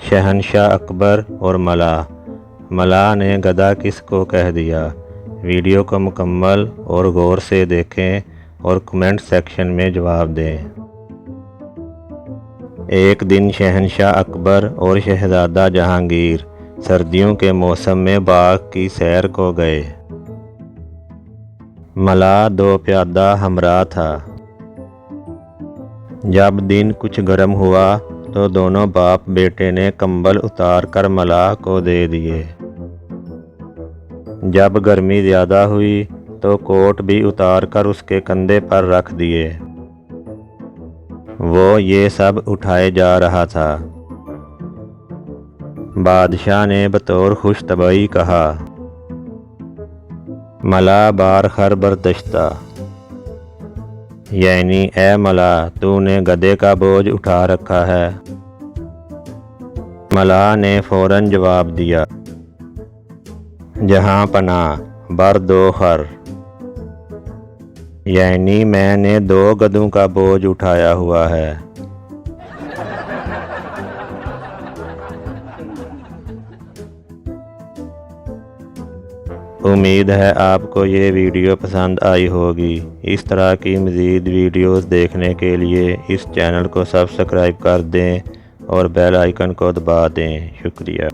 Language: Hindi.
शहनशाह अकबर और मलाह। मलाह ने गधा किसको कह दिया? वीडियो को मुकम्मल और गौर से देखें और कमेंट सेक्शन में जवाब दें। एक दिन शहनशाह अकबर और शहजादा जहांगीर सर्दियों के मौसम में बाग की सैर को गए। मलाह 2 प्यादा हमरा था। जब दिन कुछ गर्म हुआ तो दोनों बाप बेटे ने कंबल उतार कर मलाह को दे दिए। जब गर्मी ज़्यादा हुई तो कोट भी उतार कर उसके कंधे पर रख दिए। वो ये सब उठाए जा रहा था। बादशाह ने बतौर खुशतबई कहा, मलाह बार खर बरदश्ता, यानी ए मलाह, तूने गधे का बोझ उठा रखा है। मलाह ने फौरन जवाब दिया, जहाँ पनाह बर 2 खर, यानी मैंने 2 गधों का बोझ उठाया हुआ है। उम्मीद है आपको ये वीडियो पसंद आई होगी। इस तरह की मज़ीद वीडियोस देखने के लिए इस चैनल को सब्सक्राइब कर दें और बेल आइकन को दबा दें। शुक्रिया।